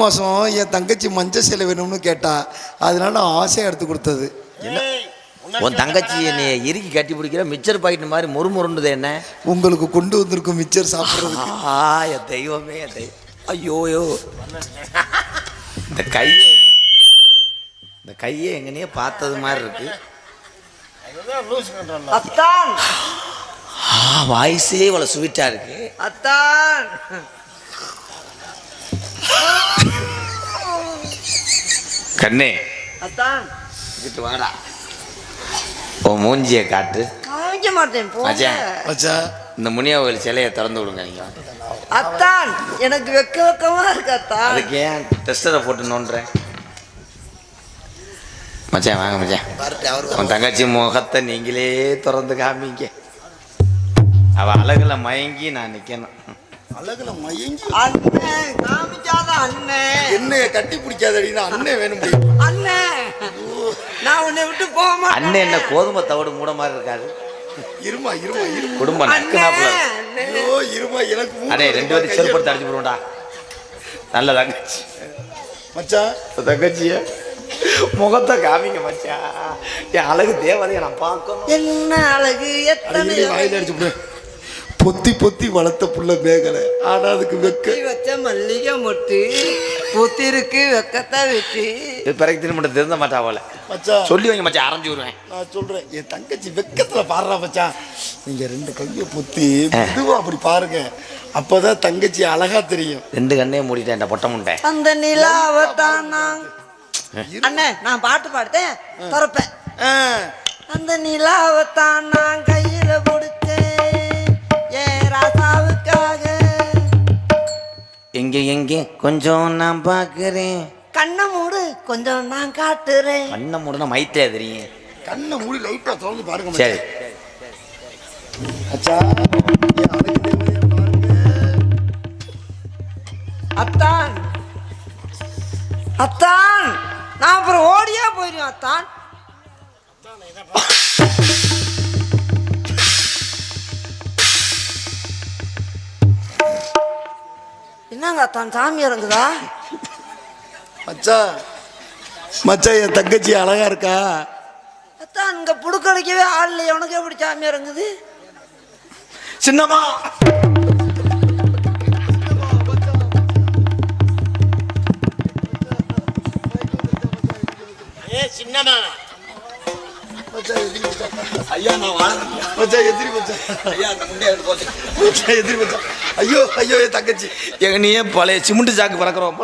மாதம் என் தங்கச்சி மஞ்சள் சேலை வேணும்னு கேட்டா, அதனால நான் ஆசையாக எடுத்து கொடுத்தது. உன் தங்கச்சி என்னை இறுக்கி கட்டி பிடிக்கிற மிச்சர் பாக்கெட் மாதிரி முறுமுறுன்றது என்ன? உங்களுக்கு கொண்டு வந்திருக்கும் மிச்சர் சாப்பிட்றது. என் தெய்வமே ஐயோ இந்த கையை எங்கனையே பார்த்தது மாதிரி இருக்கு. அத்தான் வாய்ஸே இவ்வளோ ஸ்வீட்டா இருக்கு. அத்தான் கண்ணே அத்தான் இங்கிட்டு வாடா. உன் மூஞ்சியை காட்டு. காமிக்க மாட்டேன் மச்சான் இந்த முனியாவில் சிலையை திறந்து விடுங்க. நீங்க அத்தான் எனக்கு வெக்கமா இருக்கு அத்தான். அதுக்கு ஏன் டெஸ்டரை போட்டு நோண்டுறேன்? மச்சான் வாங்க மச்சான். உன் தங்கச்சி முகத்தை நீங்களே திறந்து காமிங்க. அவ அழகுல மயங்கி நான் நிக்கணும். அழகுல மயங்கி அண்ணன் காமிக்காத அண்ணன் என்னைய கட்டி பிடிக்காதடினா அண்ணன் வேணும். அண்ணன் நான் உன்னை விட்டு போக மாட்டேன். அண்ணன் என்ன கோதுமை தவிடு மூட மாதிரி இருக்காது. இருமா குடும்பம் நக்குனாப்புல. ஐயோ இருமா, எனக்கு அடே 2 பேரும் செருப்படுத்த அடிச்சு போடுவோம்டா. நல்ல தங்கச்சி மச்சான். தங்கச்சிய முகத்தை காமிங்க மச்சான். என் அழகு தேவதையை நான் பார்க்கணும். என்ன அழகு, எத்தனை வாயில அடிச்சு போடு. பொத்தி பொத்தி வளர்த்த புள்ள மேகலை, ஆனா அதுக்கு வெக்க வச்ச மல்லிகை மொட்டு பொத்தி இருக்கு வெக்கத்தை வெட்டி பிறகு திரும்ப திருந்த மாட்டா போல. மச்சான் சொல்லி வைங்க மச்சான், அரைஞ்சு விடுவேன். நான் சொல்றேன், என் தங்கச்சி வெக்கத்துல பாடுறா மச்சான். நீங்க 2 கையை பொத்தி மெதுவா அப்படி பாருங்க, அப்பதான் தங்கச்சி அழகா தெரியும். 2 கண்ணையும் மூடிட்டேன் பொட்டை முண்டை. அந்த நிலாவத்தான் அண்ணே நான் பாட்டு பாடுத்தேன் திறப்பேன். அந்த நிலாவத்தான் நான் கையில கொடுத்தேன் ஏன் ராசாவுக்காக. எங்கே கொஞ்சம் நான் பாக்குறேன். கண்ணை மூடு கொஞ்சம் நான் காட்டுறேன். கண்ணை மூடுனா மைத்தே தெரியும். கண்ணை மூடி லைட்டா திறந்து பாருங்க. சரி மச்சான், என் அழகு தேவதையை பாருங்க. அத்தான் அத்தான் நான் அப்புறம் ஓடியா போயிடுவேன். அத்தான் என்னங்க அத்தான் சாமி இறங்குதா? மச்சான் என் தங்கச்சி அழகா இருக்கா. அத்தான் இங்க புடுக்கடிக்கவே ஆள் இல்லையே, உனக்கு எப்படி சாமி இறங்குது? சின்னம்மா சின்னமா ஐயா நான் மச்சான் எதிரி மச்சான். ஐயா அந்த முண்டை எடுத்து போச்சு. மச்சான் எதிரி மச்சான். ஐயோ என் தங்கச்சி எங்க நீயே பழைய சிமெண்ட் சாக்கு பறக்கிறோம்.